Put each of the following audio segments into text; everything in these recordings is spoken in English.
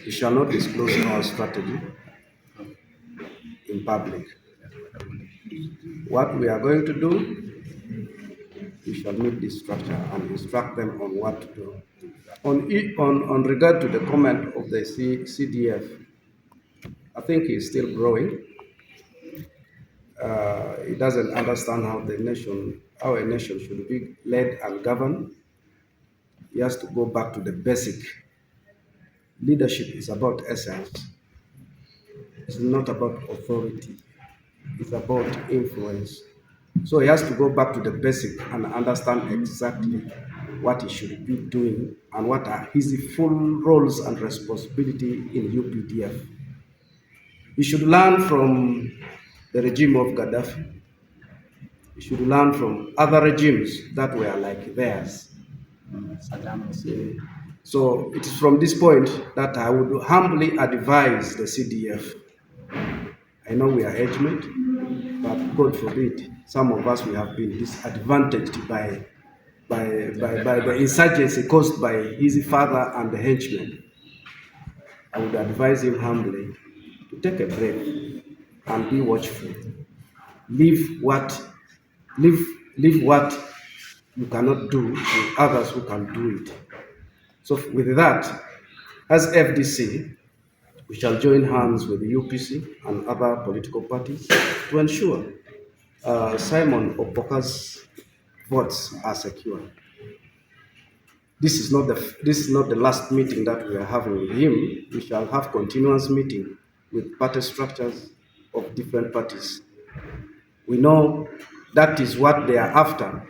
we shall not disclose our strategy in public. What we are going to do, we shall meet this structure and instruct them on what to do. On regard to the comment of the CDF, I think he's still growing. He doesn't understand how how a nation should be led and governed. He has to go back to the basic. Leadership is about essence. It's not about authority. It's about influence. So he has to go back to the basic and understand exactly what he should be doing and what are his full roles and responsibility in UPDF. He should learn from the regime of Gaddafi. He should learn from other regimes that were like theirs. Saddam Hussein. So it is from this point that I would humbly advise the CDF. I know we are age-mate, but God forbid, some of us we have been disadvantaged by the insurgency caused by his father and the henchmen. I would advise him humbly to take a breath and be watchful. Leave what you cannot do with others who can do it. So with that, as FDC, we shall join hands with the UPC and other political parties to ensure Simon Opoka's votes are secure. This is not the last meeting that we are having with him. We shall have continuous meeting with party structures of different parties. We know that is what they are after.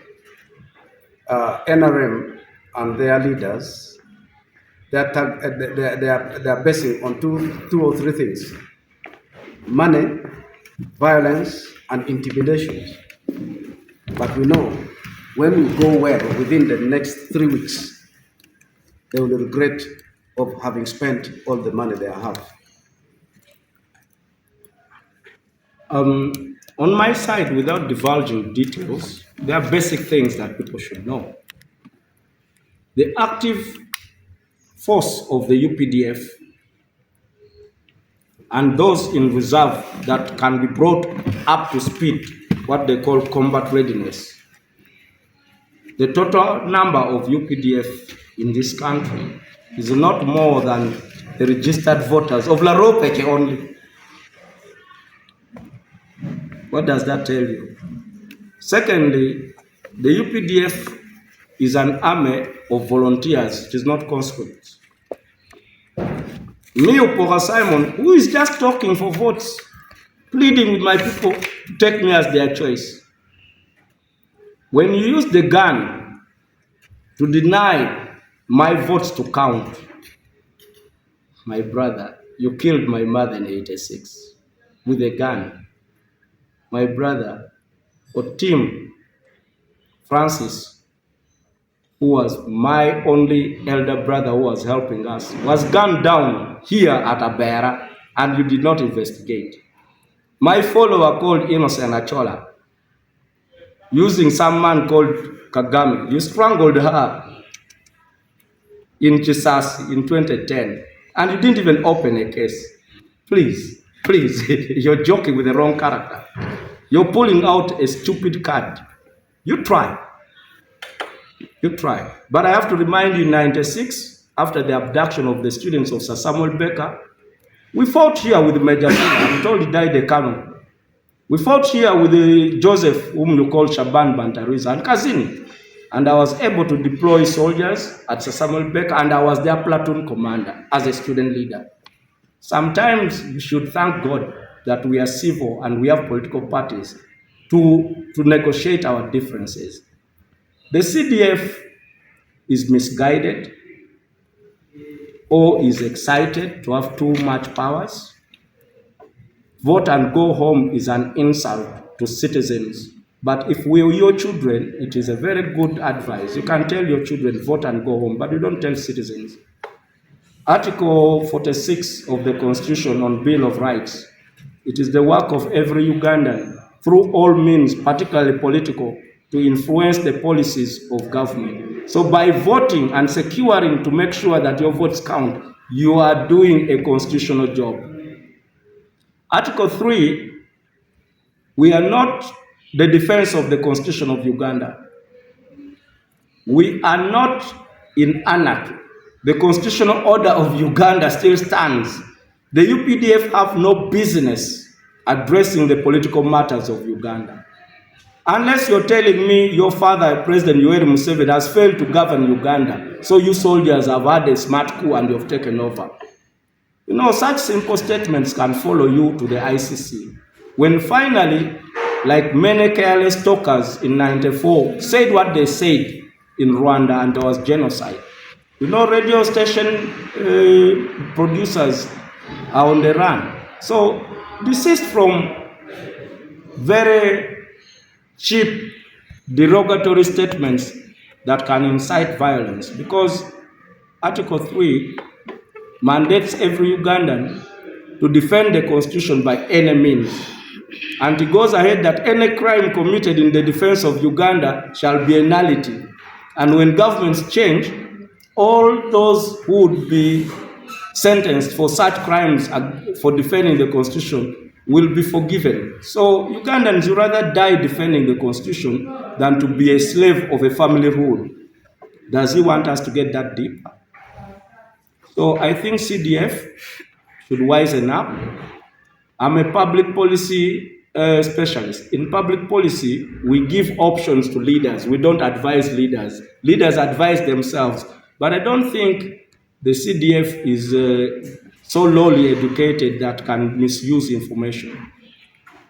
NRM and their leaders, they are basing on two or three things: money, violence, and intimidation. But we know when we go well within the next 3 weeks, they will regret of having spent all the money they have. On my side, without divulging details, there are basic things that people should know. The active force of the UPDF and those in reserve that can be brought up to speed, what they call combat readiness. The total number of UPDF in this country is not more than the registered voters of La Ropeke only. What does that tell you? Secondly, the UPDF is an army of volunteers. It is not conscripts. Me, Opoka Simon, who is just talking for votes, pleading with my people to take me as their choice. When you use the gun to deny my votes to count, my brother, you killed my mother in '86 with a gun. My brother, Otim Francis, who was my only elder brother who was helping us, was gunned down here at Abera, and you did not investigate. My follower called Innocent Achola, using some man called Kagame, you strangled her in Chisasi in 2010, and you didn't even open a case. Please, you're joking with the wrong character. You're pulling out a stupid card. You try. But I have to remind you, in '96, after the abduction of the students of Sir Samuel Baker, we fought here with Major Sina. I'm told he died a Kano. We fought here with Joseph, whom you call Shaban Bantariza, and Kazini. And I was able to deploy soldiers at Sir Samuel Baker, and I was their platoon commander as a student leader. Sometimes we should thank God that we are civil and we have political parties to negotiate our differences. The CDF is misguided or is excited to have too much powers. Vote and go home is an insult to citizens. But if we are your children, it is a very good advice. You can tell your children, vote and go home, but you don't tell citizens. Article 46 of the Constitution on Bill of Rights. It is the work of every Ugandan, through all means, particularly political, to influence the policies of government. So by voting and securing to make sure that your votes count, you are doing a constitutional job. Article 3, we are not the defense of the Constitution of Uganda. We are not in anarchy. The constitutional order of Uganda still stands. The UPDF have no business addressing the political matters of Uganda. Unless you're telling me your father, President Yoweri Museveni, has failed to govern Uganda, so you soldiers have had a smart coup and you've taken over. You know, such simple statements can follow you to the ICC. When finally, like many careless talkers in '94 said what they said in Rwanda and there was genocide. You know, radio station producers are on the run. So desist from very cheap, derogatory statements that can incite violence, because Article 3 mandates every Ugandan to defend the Constitution by any means. And it goes ahead that any crime committed in the defense of Uganda shall be a nullity. And when governments change, all those who would be sentenced for such crimes for defending the Constitution will be forgiven. So Ugandans would rather die defending the Constitution than to be a slave of a family rule. Does he want us to get that deep? So I think CDF should wisen up. I'm a public policy specialist. In public policy, we give options to leaders. We don't advise leaders. Leaders advise themselves. But I don't think the CDF is so lowly educated that can misuse information.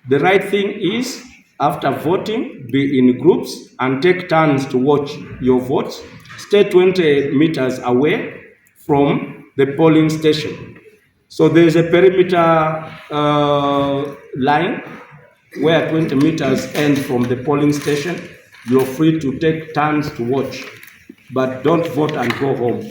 The right thing is, after voting, be in groups and take turns to watch your votes. Stay 20 meters away from the polling station. So there's a perimeter line where 20 meters end from the polling station. You're free to take turns to watch, but don't vote and go home.